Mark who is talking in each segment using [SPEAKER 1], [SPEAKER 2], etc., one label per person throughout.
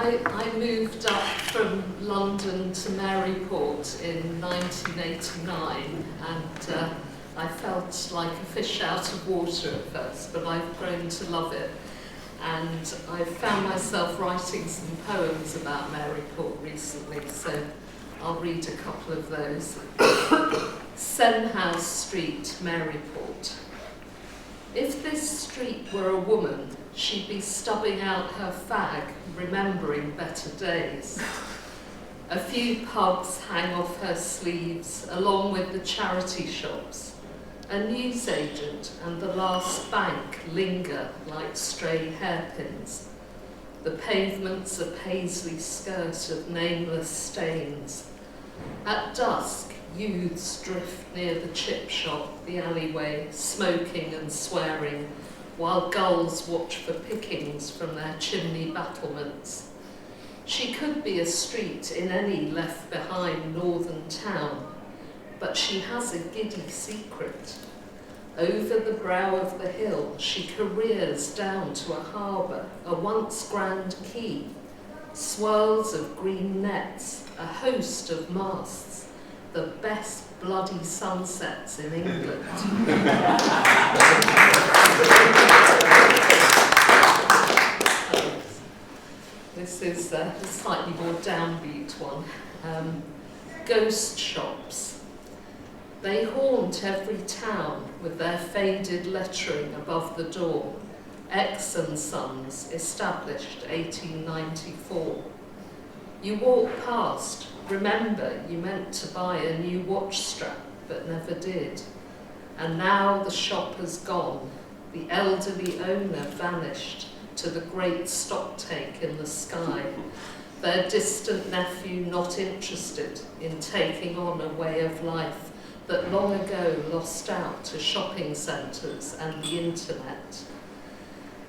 [SPEAKER 1] I moved up from London to Maryport in 1989, and I felt like a fish out of water at first, but I've grown to love it. And I found myself writing some poems about Maryport recently, so I'll read a couple of those. Senhouse Street, Maryport. If this street were a woman, she'd be stubbing out her fag, remembering better days. A few pubs hang off her sleeves, along with the charity shops. A newsagent and the last bank linger like stray hairpins. The pavements a paisley skirt of nameless stains. At dusk, youths drift near the chip shop, the alleyway, smoking and swearing, while gulls watch for pickings from their chimney battlements. She could be a street in any left-behind northern town, but she has a giddy secret. Over the brow of the hill, she careers down to a harbour, a once grand quay, swirls of green nets, a host of masts, the best bloody sunsets in England. This is a slightly more downbeat one. Ghost shops. They haunt every town with their faded lettering above the door. X and Sons, established 1894. You walk past, remember you meant to buy a new watch strap but never did. And now the shop has gone, the elderly owner vanished to the great stocktake in the sky, their distant nephew not interested in taking on a way of life that long ago lost out to shopping centres and the internet.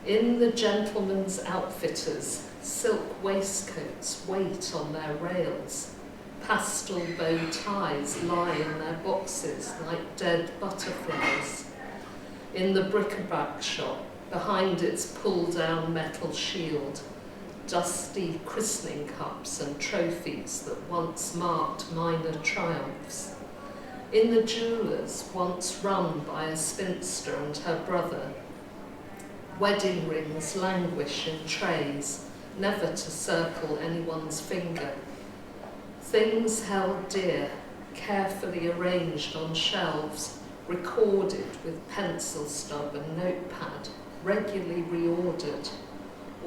[SPEAKER 1] In the gentlemen's outfitters, silk waistcoats wait on their rails. Pastel bow ties lie in their boxes like dead butterflies. In the bric-a-brac shop, behind its pull-down metal shield, dusty christening cups and trophies that once marked minor triumphs. In the jeweller's, once run by a spinster and her brother, wedding rings languish in trays, never to circle anyone's finger. Things held dear, carefully arranged on shelves, recorded with pencil stub and notepad, regularly reordered.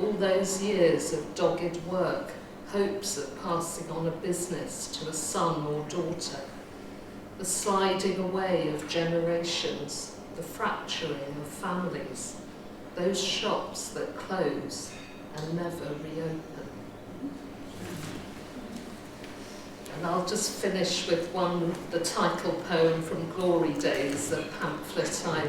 [SPEAKER 1] All those years of dogged work, hopes of passing on a business to a son or daughter. The sliding away of generations, the fracturing of families, those shops that close and never reopen. And I'll just finish with the title poem from Glory Days, a pamphlet I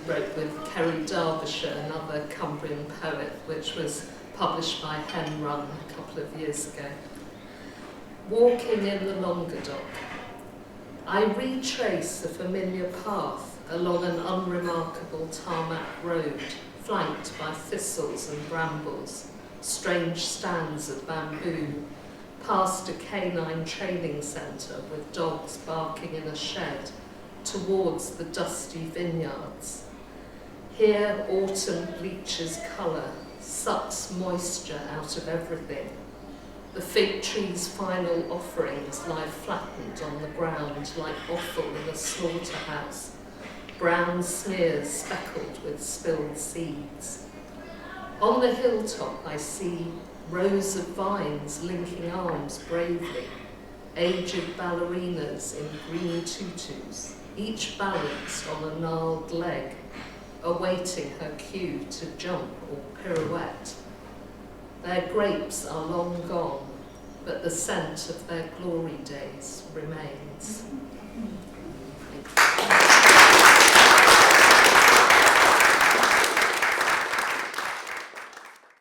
[SPEAKER 1] wrote with Kerry Derbyshire, another Cumbrian poet, which was published by Hen Run a couple of years ago. Walking in the Languedoc, I retrace a familiar path along an unremarkable tarmac road, flanked by thistles and brambles, strange stands of bamboo, past a canine training centre with dogs barking in a shed, towards the dusty vineyards. Here autumn bleaches colour, sucks moisture out of everything. The fig tree's final offerings lie flattened on the ground like offal in a slaughterhouse, brown smears speckled with spilled seeds. On the hilltop I see rows of vines linking arms bravely, aged ballerinas in green tutus, each balanced on a gnarled leg, awaiting her cue to jump or pirouette. Their grapes are long gone, but the scent of their glory days remains. Thank you.